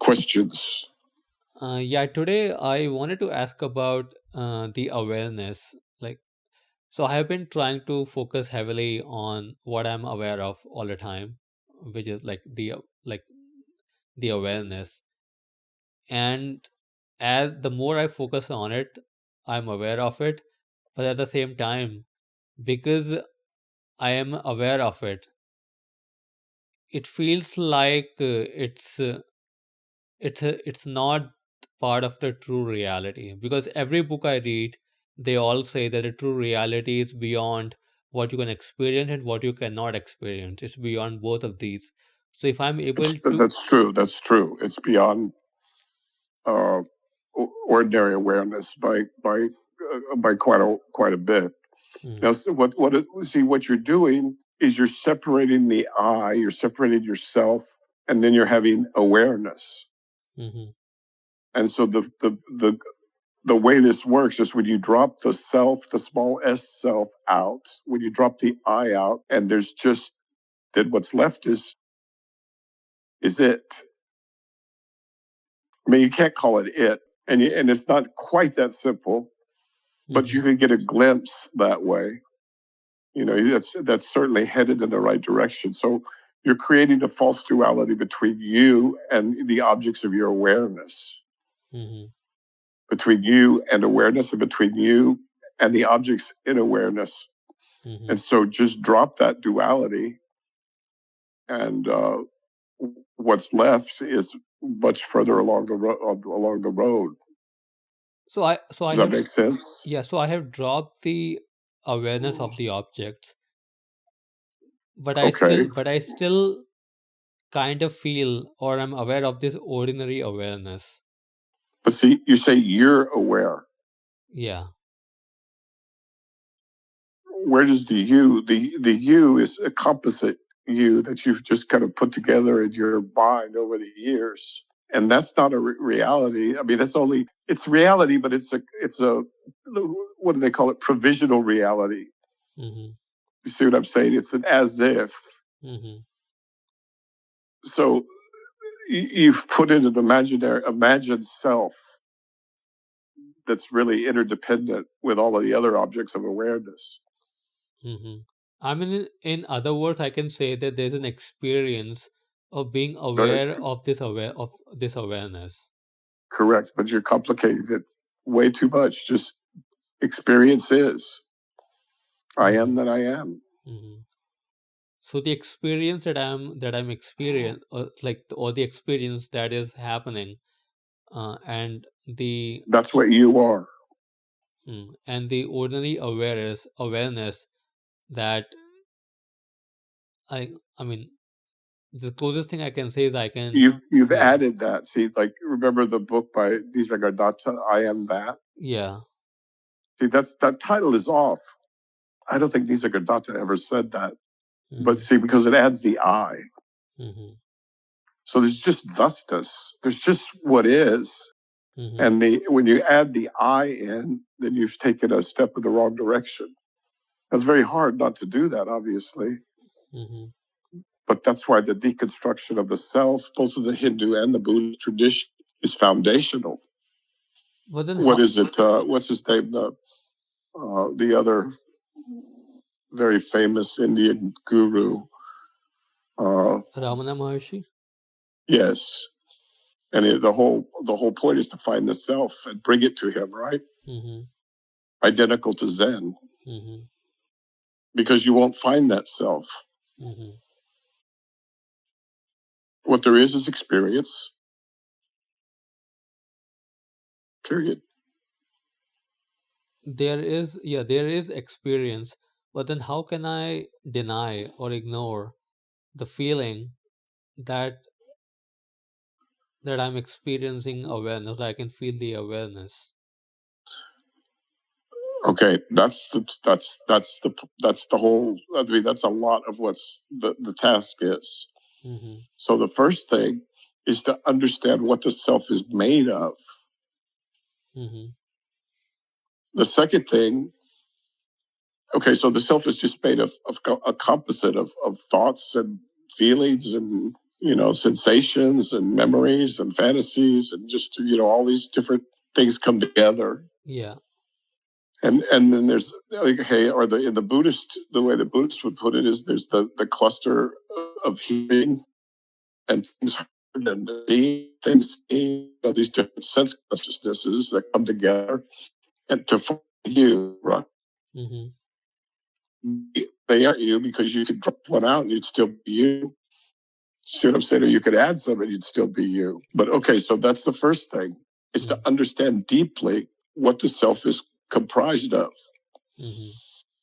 questions. Today I wanted to ask about the awareness. So I have been trying to focus heavily on what I'm aware of all the time, which is like the awareness. And as the more I focus on it, I'm aware of it. But at the same time, because I am aware of it, it feels like it's not part of the true reality, because every book I read, they all say that the true reality is beyond what you can experience and what you cannot experience. It's beyond both of these. So if I'm able to That's true. That's true. It's beyond uh, ordinary awareness by quite a bit. mm, Now, so what you're doing is you're separating the I, you're separating yourself, and then you're having awareness. mhm, And so the way this works is when you drop the self, the small s self out, when you drop the I out, and there's just then what's left is it. I mean, you can't call it it, and it's not quite that simple, but you mhm, can get a glimpse that way. You know, that's certainly headed in the right direction. So you're creating a false duality between you and the objects of your awareness, mhm, between you and awareness, and between you and the objects in awareness. And mhm. so just drop that duality, and what's left is much further along the road. So I Does that have make sense? so I have dropped the awareness of the objects, but I Okay. still but I still kind of feel, or I'm aware of this ordinary awareness. But see, you say you're aware. Yeah. Where does the you is a composite you that you've just kind of put together in your mind over the years, and that's not a reality. I mean, it's reality, but it's a what do they call it, provisional reality. Mhm, You see what I'm saying? It's an as if. mhm. So you've put in an imagined self that's really interdependent with all of the other objects of awareness. I mean, in other words, I can say that there's an experience of being Very aware of this awareness. correct, but you're complicating it way too much. Just experience is. I am hmm that I am. hmm So the experience that I'm experience, or the experience that is happening, and That's what you are. the ordinary awareness that I mean, the closest thing I can say is I can You've feel. added that. See, like remember the book by Nisargadatta, I Am That? Yeah. See, that title is off. I don't think Nisargadatta ever said that. But hmm see, because it adds the I. hmm So there's just thusness. There's just what is. hmm And when you add the I in, then you've taken a step in the wrong direction. It's very hard not to do that, obviously. hmm But that's why the deconstruction of the self, both of the Hindu and the Buddhist tradition, is foundational. But then What how is it? What's his name? The other very famous Indian guru. Ramana Maharshi? Yes, and the whole point is to find the self and bring it to him, right? hmm Identical to Zen, hmm because you won't find that self. hmm What there is experience. Period. there is experience, but then how can I deny or ignore the feeling that I'm experiencing awareness? I can feel the awareness. Okay, that's the whole. I mean, that's a lot of what's the task is. hmm So the first thing is to understand what the self is made of. hmm The second thing, okay, so the self is just made of a composite of thoughts and feelings and sensations and memories and fantasies and just, all these different things come together. Yeah. And then there's, okay, or in the Buddhist, the way the Buddhists would put it is there's the cluster of hearing and things heard and things seen, these different sense consciousnesses that come together and to form you, right? Mm-hmm. They aren't you because you could drop one out and you'd still be you. See what I'm saying? Or you could add some and you'd still be you. But okay, so that's the first thing, is to understand deeply what the self is comprised of. Mm-hmm.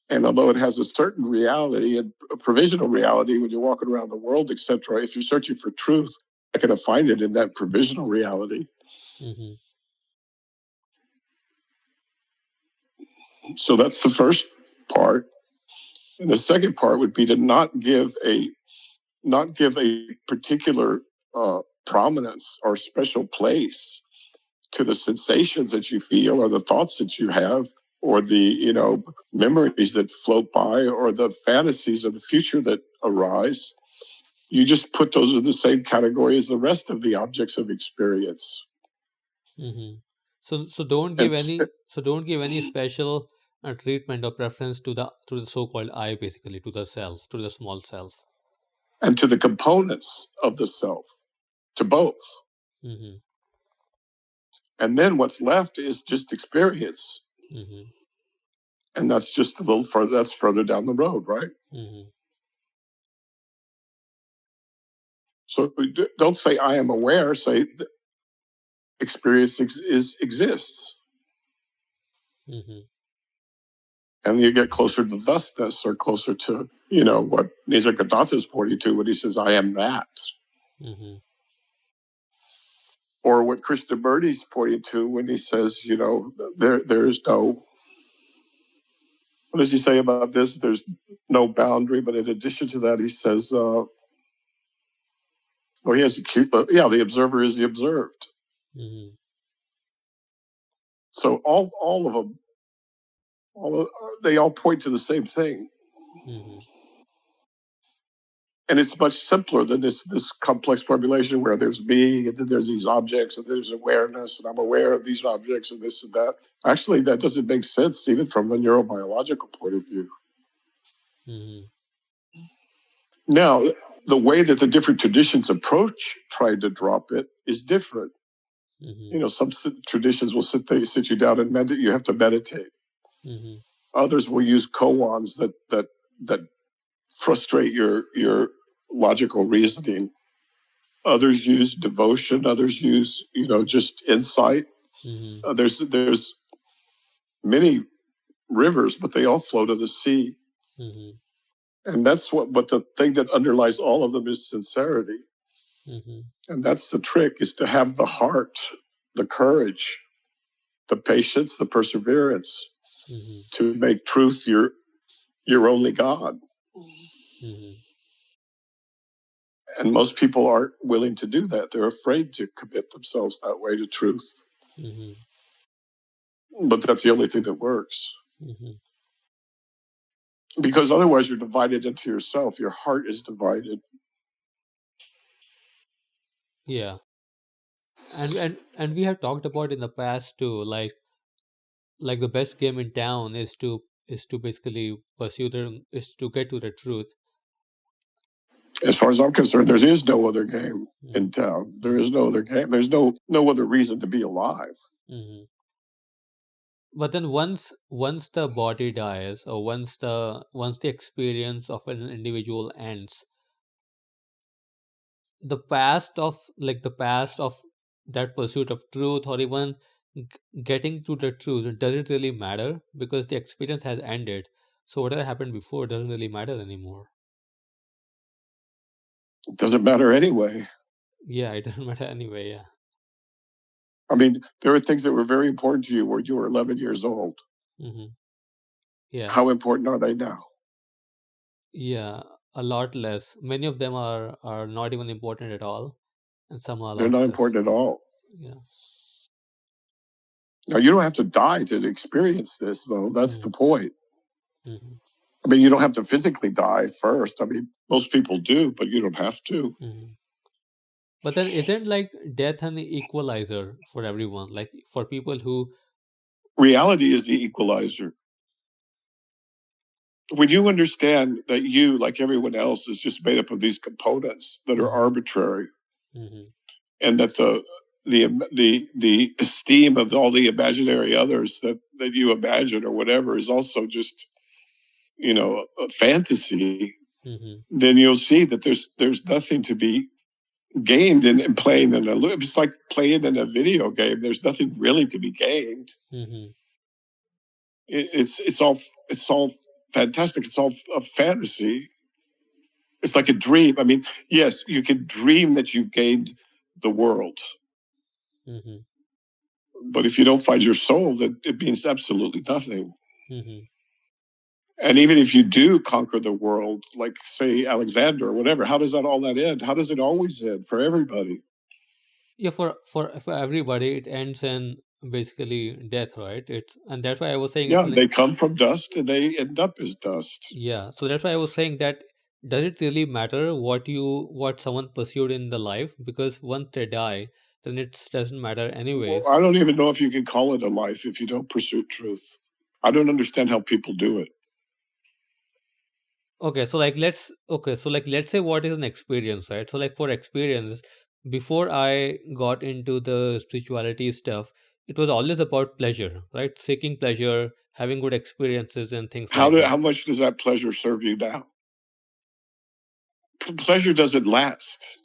And although it has a certain reality, and a provisional reality when you're walking around the world, etc., if you're searching for truth, you're going to find it in that provisional reality. Mm-hmm. So that's the first part. And the second part would be to not give a particular prominence or special place to the sensations that you feel or the thoughts that you have or the memories that float by or the fantasies of the future that arise. You just put those in the same category as the rest of the objects of experience. Mm-hmm. So don't give any special treatment or preference to the so-called I, basically, to the self, to the small self, and to the components of the self, to both. Mm-hmm. And then what's left is just experience. Mm-hmm. And that's just a little further, that's further down the road, right? Mm-hmm. So don't say I am aware, say experience exists. Mm-hmm. And you get closer to thusness or closer to, what Nisargadatta is pointing to when he says, I am that. Mm-hmm. Or what Krishnamurti is pointing to when he says, there is no, what does he say about this? There's no boundary, but in addition to that, he says, he has a cute, the observer is the observed. Mm-hmm. So all of them, they all point to the same thing. Mm-hmm. And it's much simpler than this complex formulation where there's me, and then there's these objects, and there's awareness, and I'm aware of these objects, and this and that. Actually, that doesn't make sense, even from a neurobiological point of view. Mm-hmm. Now, the way that the different traditions approach trying to drop it is different. Mm-hmm. Some traditions will sit you down and meditate. You have to meditate. Mm-hmm. Others will use koans that frustrate your logical reasoning. Others use devotion. Others use, just insight. Mm-hmm. There's many rivers, but they all flow to the sea. Mm-hmm. And that's but the thing that underlies all of them is sincerity. Mm-hmm. And that's the trick, is to have the heart, the courage, the patience, the perseverance Mm-hmm. to make truth your only God. Mm-hmm. And most people aren't willing to do that. They're afraid to commit themselves that way to truth. Mm-hmm. But that's the only thing that works. Mm-hmm. Because otherwise you're divided into yourself. Your heart is divided. Yeah. And we have talked about in the past too, like the best game in town is to basically is to get to the truth. As far as I'm concerned, there is no other game Mm-hmm. in town. There is no other game. There's no other reason to be alive. Mm-hmm. But then once the body dies, or once the experience of an individual ends, the past of that pursuit of truth, or even getting to the truth, does it really matter? Because the experience has ended, so whatever happened before doesn't really matter anymore. It doesn't matter anyway. Yeah, it doesn't matter anyway. Yeah. I mean, there are things that were very important to you when you were 11 years old. Mm-hmm. Yeah. How important are they now? Yeah, a lot less. Many of them are not even important at all, and some are a They're lot not less. important at all. Yeah. Now, you don't have to die to experience this, though. That's the point. Mm-hmm. I mean, you don't have to physically die first. I mean, most people do, but you don't have to. Mm-hmm. But then isn't like death an equalizer for everyone? Like for people who. Reality is the equalizer. When you understand that you, like everyone else, is just made up of these components that are arbitrary, and that the esteem of all the imaginary others that you imagine or whatever is also just, a fantasy, then you'll see that there's nothing to be gained in playing in a loop. It's like playing in a video game. There's nothing really to be gained. It's all fantastic. It's all a fantasy. It's like a dream. I mean, yes, you can dream that you've gained the world, but if you don't find your soul, that it means absolutely nothing. And even if you do conquer the world, like say Alexander or whatever, how does all that end? How does it always end for everybody? Yeah, for everybody, it ends in basically death, right? And that's why I was saying it's Yeah, like. they come from dust and they end up as dust. Yeah, so that's why I was saying that does it really matter what someone pursued in the life? Because once they die, then it doesn't matter Well, anyways. I don't even know if you can call it a life if you don't pursue truth. I don't understand how people do it. Okay, so let's say what is an experience, right? So like for experience, before I got into the spirituality stuff, it was always about pleasure, right? Seeking pleasure, having good experiences and things like that. How much does that pleasure serve you now? Pleasure doesn't last.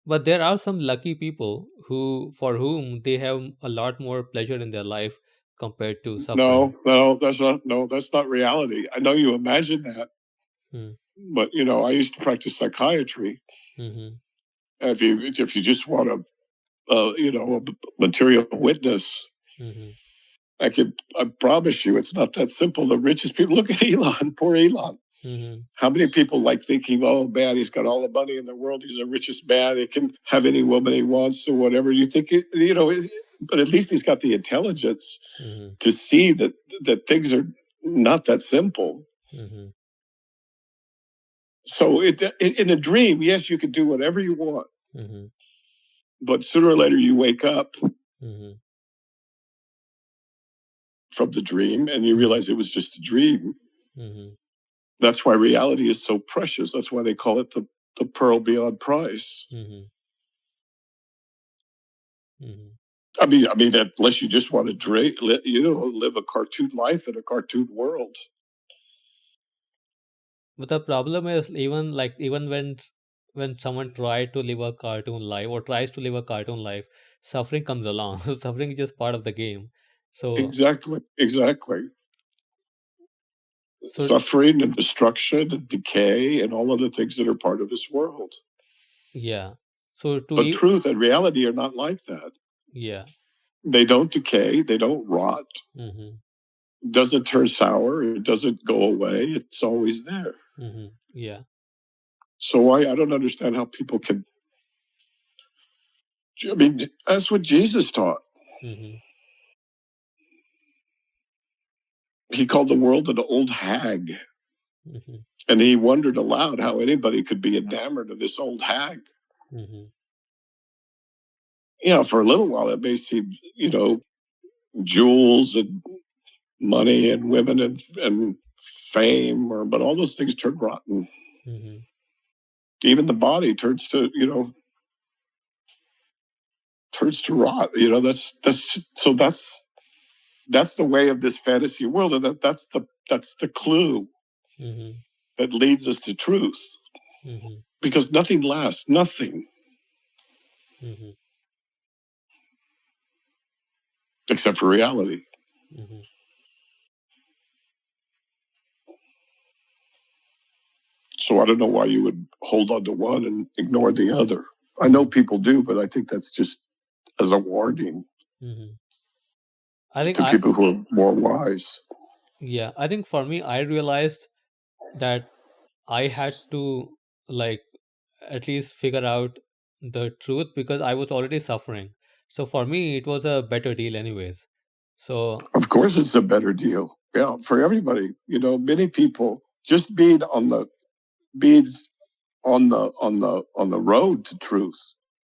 But there are some lucky people who for whom they have a lot more pleasure in their life compared to suffering. That's not reality. I know you imagine that, Hmm. but I used to practice psychiatry. Mm-hmm. If you just want a material witness, Mm-hmm. I promise you, it's not that simple. The richest people, look at Elon, poor Elon. Mm-hmm. How many people like thinking, oh man, he's got all the money in the world. He's the richest man. He can have any woman he wants or whatever. You think, but at least he's got the intelligence Mm-hmm. to see that things are not that simple. Mm-hmm. So in a dream, yes, you can do whatever you want, Mm-hmm. but sooner or later you wake up Mm-hmm. from the dream and you realize it was just a dream. Mm-hmm. That's why reality is so precious. That's why they call it the pearl beyond price. Mm-hmm. Mm-hmm. I mean, unless you just want to live a cartoon life in a cartoon world. But the problem is even when someone try to live a cartoon life or tries to live a cartoon life, suffering comes along. Suffering is just part of the game. So Exactly. so Suffering and destruction and decay and all of the things that are part of this world. yeah. So to But you, truth and reality are not like that. yeah. They don't decay. They don't rot. Mm-hmm. It doesn't turn sour. It doesn't go away. It's always there. Mm-hmm. Yeah. So I don't understand how people can. I mean, that's what Jesus taught. Mm-hmm. He called the world an old hag. Mm-hmm. And he wondered aloud how anybody could be enamored of this old hag. Mm-hmm. For a little while, it may seem, jewels and money and women and fame, but all those things turn rotten. Mm-hmm. Even the body turns to rot. That's the way of this fantasy world, and that's the clue Mm-hmm. that leads us to truth. Mm-hmm. Because nothing lasts, nothing Mm-hmm. except for reality. Mm-hmm. So I don't know why you would hold on to one and ignore the other. I know Mm-hmm. people do, but I think that's just as a warning Mm-hmm. I think to I people who are more wise. Yeah, I think for me, I realized that I had to like at least figure out the truth because I was already suffering. So for me, it was a better deal, anyways. So Of course, it's a better deal. Yeah, for everybody. Many people just being on the road to truth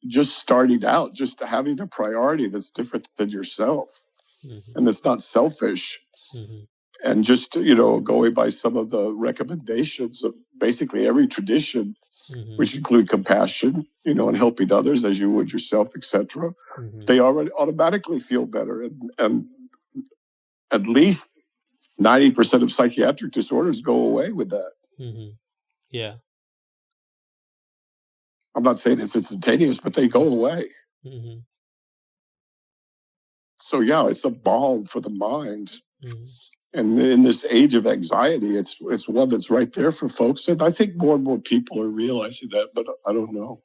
just starting out, just having a priority that's different than yourself and that's not selfish. And just, going by some of the recommendations of basically every tradition, which include compassion, and helping others as you would yourself, etc. They already automatically feel better. And at least 90% of psychiatric disorders go away with that. Yeah. I'm not saying it's instantaneous, but they go away. So yeah, it's a balm for the mind. And in this age of anxiety, it's one that's right there for folks. And I think more and more people are realizing that, but I don't know.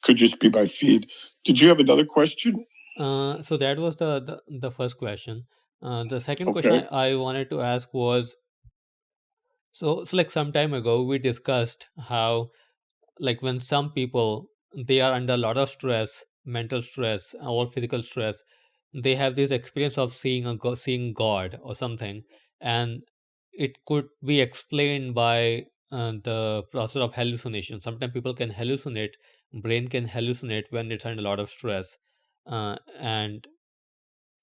Could just be my feed. Did you have another question? So that was the first question. The second question I wanted to ask was, so like some time ago we discussed how, like, when some people, they are under a lot of stress, mental stress or physical stress, they have this experience of seeing God or something, and it could be explained by the process of hallucination. Sometimes people can hallucinate, brain can hallucinate when it's under a lot of stress, and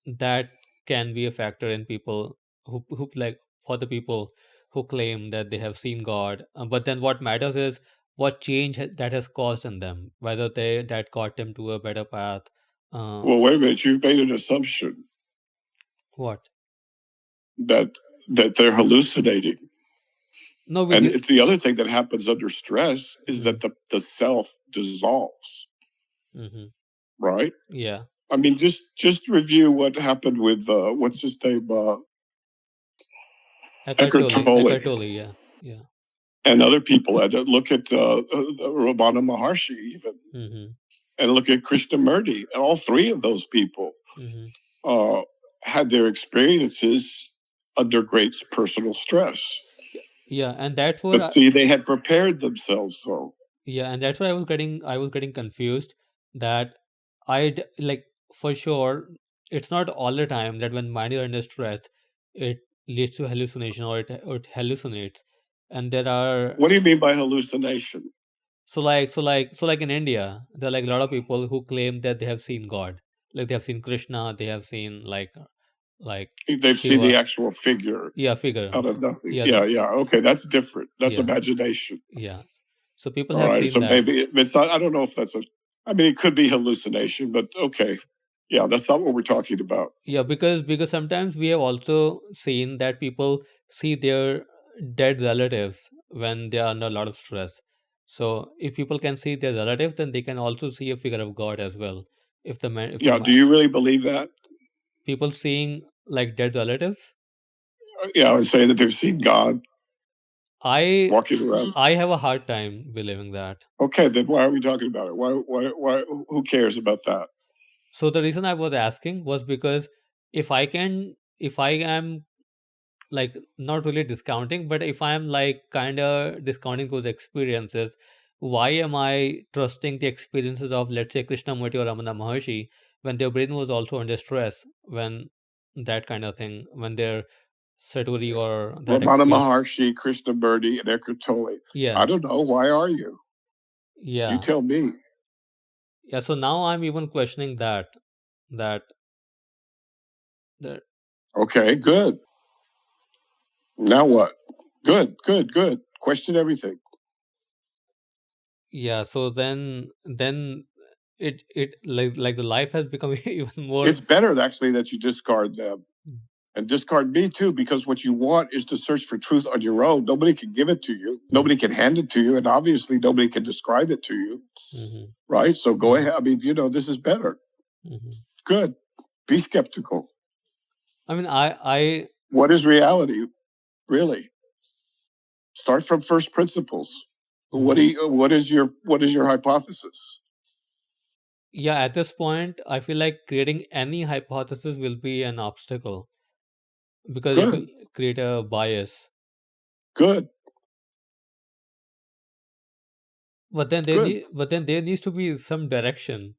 that can be a factor in people who like, for the people who claim that they have seen God. But then what matters is what change that has caused in them, whether that got them to a better path. Well, wait a minute. You've made an assumption. What? That they're hallucinating. No, and it's the other thing that happens under stress is that the self dissolves. Right? Yeah. I mean, just review what happened with what's his name, Eckhart Tolle. Yeah. And other people. Look at Ramana Maharshi even, and look at Krishnamurti. All three of those people had their experiences under great personal stress. Yeah, and that's what. But see, they had prepared themselves so. Yeah, and that's why I was getting confused, that like, for sure it's not all the time that when mind is under stress it leads to hallucination, or it hallucinates. And there are. What do you mean by hallucination? So like in India, there are like a lot of people who claim that they have seen God, like they have seen Krishna, they have seen like they've seen the actual figure. Yeah, figure Out of nothing. Yeah, Yeah. Okay, that's different. That's imagination. Yeah. So people All have right. seen So that. maybe it's not. I don't know if that's a. I mean, it could be hallucination, but okay. Yeah, that's not what we're talking about. Yeah, because sometimes we have also seen that people see their dead relatives when they are under a lot of stress. So if people can see their relatives, then they can also see a figure of God as well. If the man, if Yeah. Do you really believe that? People seeing like dead relatives? Yeah, I would say that they've seen God walking around. I have a hard time believing that. Okay, then why are we talking about it? Why? Who cares about that? So the reason I was asking was because if I am like not really discounting, but if I am like kind of discounting those experiences, why am I trusting the experiences of, let's say, Krishnamurti or Ramana Maharshi, when their brain was also under stress, when that kind of thing, when their Saturi or that Ramana experience. Maharshi, Krishnamurti, and Eckhart Tolle. Yeah. I don't know. Why are you? Yeah. You tell me. Yeah. So now I'm even questioning that. Okay, good. Now what? Good. Question everything. Yeah. So then it like the life has become even more. It's better actually that you discard them. And discard me too, because what you want is to search for truth on your own. Nobody can give it to you. Nobody can hand it to you. And obviously nobody can describe it to you. Right? So go ahead. I mean, this is better. Good. Be skeptical. I mean, what is reality? Really? Start from first principles. What is your hypothesis? Yeah, at this point, I feel like creating any hypothesis will be an obstacle, because it will create a bias. Good. But then there needs to be some direction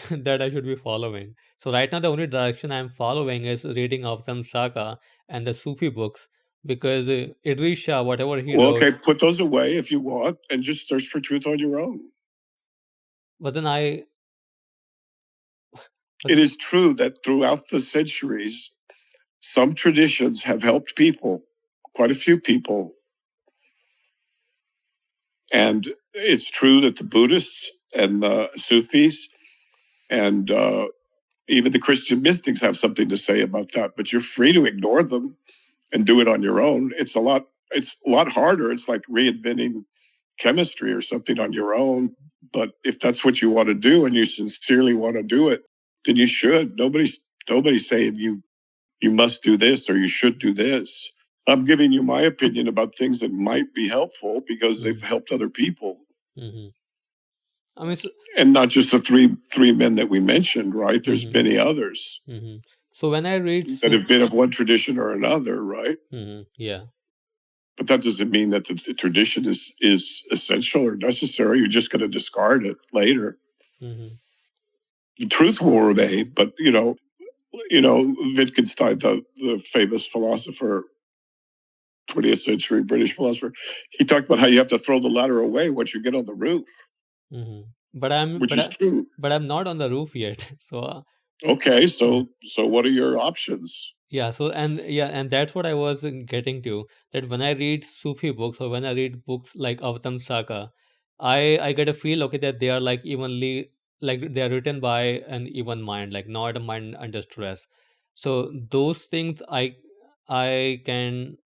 that I should be following. So right now, the only direction I'm following is reading Avatamsaka and the Sufi books, because Idris Shah, whatever he wrote. Okay, put those away if you want, and just search for truth on your own. but then I. It is true that throughout the centuries, some traditions have helped people, quite a few people. And it's true that the Buddhists and the Sufis and even the Christian mystics have something to say about that, but you're free to ignore them and do it on your own. It's a lot harder. It's like reinventing chemistry or something on your own. But if that's what you want to do and you sincerely want to do it, then you should. Nobody's saying you must do this or you should do this. I'm giving you my opinion about things that might be helpful because they've helped other people. Mm-hmm. I mean, and not just the three men that we mentioned, right? There's many others. Mm-hmm. So when I read that have been of one tradition or another, right? Yeah. But that doesn't mean that the tradition is essential or necessary. You're just going to discard it later. The truth will remain, but Wittgenstein, the famous philosopher, 20th century British philosopher, he talked about how you have to throw the ladder away once you get on the roof. But True. But I'm not on the roof yet. So okay, so what are your options? Yeah, so and that's what I was getting to. That when I read Sufi books or when I read books like Avatamsaka, I get a feel, okay, that they are like evenly, like they are written by an even mind, like not a mind under stress. So those things I can,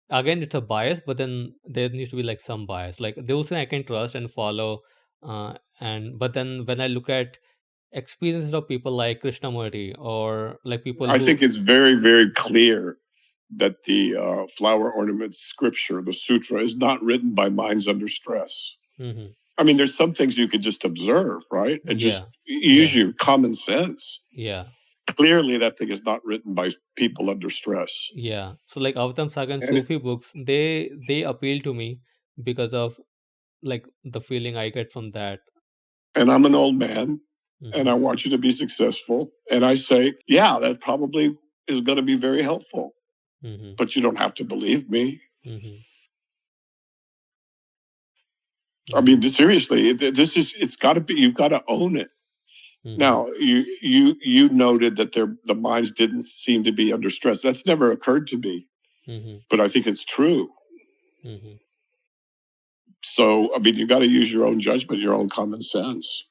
again, it's a bias, but then there needs to be like some bias. Like those things I can trust and follow, and but then when I look at experiences of people like Krishnamurti or like people I think it's very, very clear that the flower ornament scripture, the sutra, is not written by minds under stress. I mean, there's some things you could just observe, right? And just use your common sense. Yeah. Clearly, that thing is not written by people under stress. Yeah. So like Avatamsaka and Sufi books, they appeal to me because of like the feeling I get from that. And I'm an old man, and I want you to be successful. And I say, yeah, that probably is going to be very helpful. But you don't have to believe me. I mean, seriously, it's got to be, you've got to own it. Now, you noted that the minds didn't seem to be under stress. That's never occurred to me, but I think it's true. So, I mean, you got to use your own judgment, your own common sense.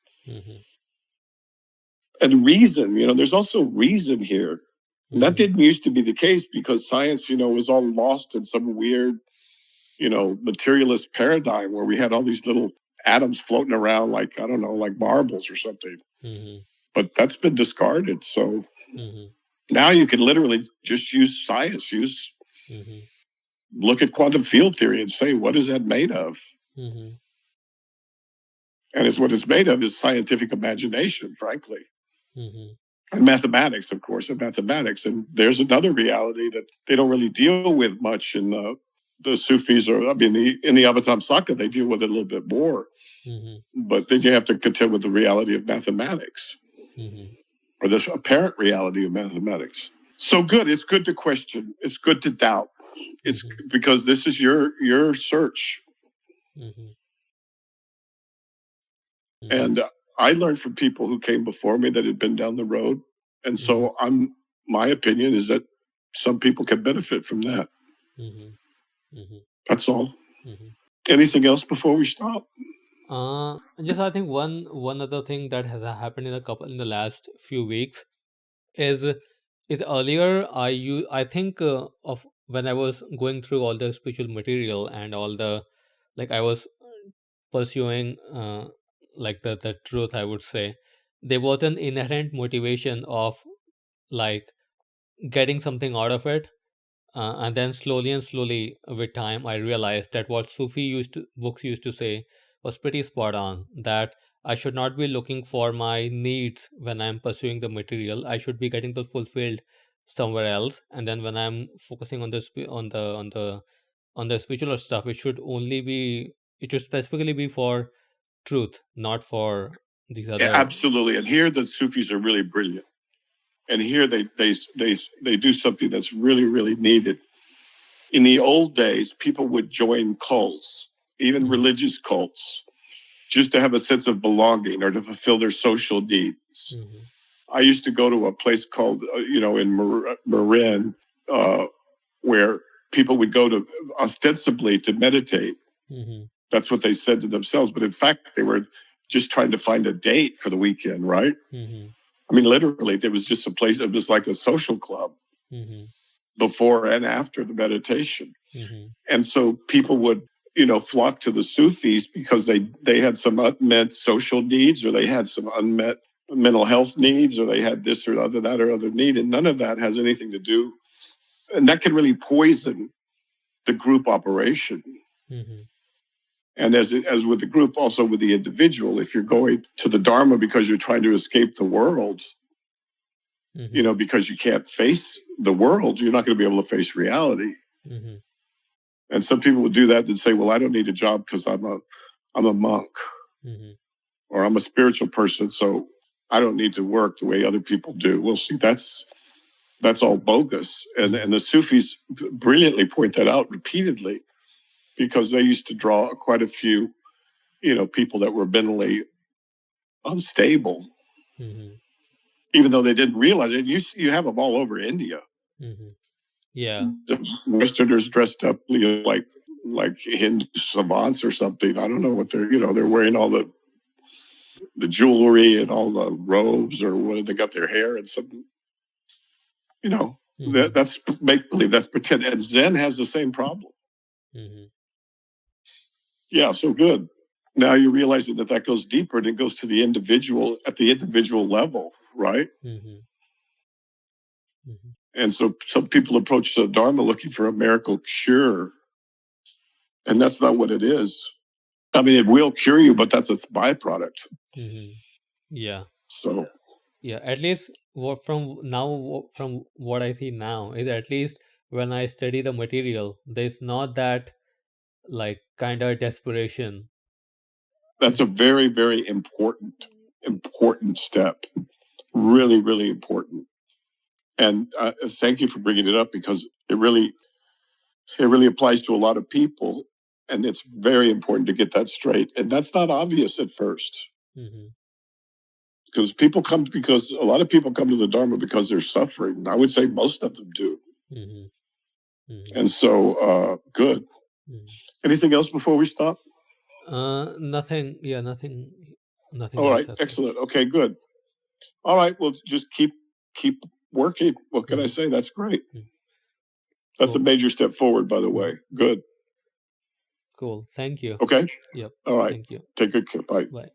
And reason, there's also reason here. And that didn't used to be the case because science, was all lost in some weird, materialist paradigm where we had all these little atoms floating around like, I don't know, like marbles or something. But that's been discarded. So now you can literally just use science, look at quantum field theory and say, what is that made of? And what it's made of is scientific imagination, frankly. And mathematics, of course, and mathematics. And there's another reality that they don't really deal with much in the Sufis, or in the Avatamsaka, they deal with it a little bit more. But then you have to contend with the reality of mathematics, or this apparent reality of mathematics. So good. It's good to question. It's good to doubt. It's because this is your search. And I learned from people who came before me that had been down the road. And so my opinion is that some people can benefit from that. That's all. Anything else before we stop? Just I think one other thing that has happened in the last few weeks is earlier I think of when I was going through all the spiritual material and all the, like I was pursuing like the truth, I would say there was an inherent motivation of like getting something out of it, and then slowly and slowly with time I realized that what books used to say was pretty spot on, that I should not be looking for my needs when I'm pursuing the material. I should be getting those fulfilled somewhere else, and then when I'm focusing on the spiritual stuff, it should specifically be for truth, not for these other. Absolutely. And here the Sufis are really brilliant. And here they do something that's really, really needed. In the old days, people would join cults, even religious cults, just to have a sense of belonging or to fulfill their social needs. Mm-hmm. I used to go to a place called, in Marin, where people would go to ostensibly to meditate. Mm-hmm. That's what they said to themselves. But in fact, they were just trying to find a date for the weekend, right? Mm-hmm. I mean, literally, there was just a place, it was like a social club Mm-hmm. before and after the meditation. Mm-hmm. And so people would, flock to the Sufis because they had some unmet social needs, or they had some unmet mental health needs, or they had this or other, that or other need. And none of that has anything to do. And that can really poison the group operation. Mm-hmm. And as with the group, also with the individual, if you're going to the Dharma because you're trying to escape the world, Mm-hmm. because you can't face the world, you're not going to be able to face reality. Mm-hmm. And some people would do that and say, well, I don't need a job because I'm a monk, Mm-hmm. or I'm a spiritual person, so I don't need to work the way other people do. Well, see, that's all bogus. And the Sufis brilliantly point that out repeatedly, because they used to draw quite a few, people that were mentally unstable, Mm-hmm. even though they didn't realize it. You have them all over India. Mm-hmm. Yeah. The Westerners dressed up, like Hindu savants or something. I don't know what they're wearing all the jewelry and all the robes, or what they got their hair and something. Mm-hmm. That's make believe. That's pretend. And Zen has the same problem. Mm-hmm. Yeah, so good. Now you're realizing that goes deeper, and it goes to the individual at the individual level, right? Mm-hmm. Mm-hmm. And so some people approach the Dharma looking for a miracle cure, and that's not what it is. I mean, it will cure you, but that's a byproduct. Mm-hmm. Yeah. So Yeah. At least from what I see now is, at least when I study the material, there's not that like kind of desperation. that's a very, very important step. Really, really important. And thank you for bringing it up, because it really applies to a lot of people, and it's very important to get that straight. And that's not obvious at first, Mm-hmm. because a lot of people come to the Dharma because they're suffering. I would say most of them do. Mm-hmm. Mm-hmm. And so, good. Mm-hmm. Anything else before we stop? Nothing. Yeah, nothing All else right, as such. excellent. Okay, good. All right, well, just keep working. What can I Mm-hmm. say? That's great. Mm-hmm. That's a Cool. major step forward, by the Mm-hmm. way. Good. Cool. Thank you. Okay. Yep. All right. Thank you. Take good care. Bye. Bye.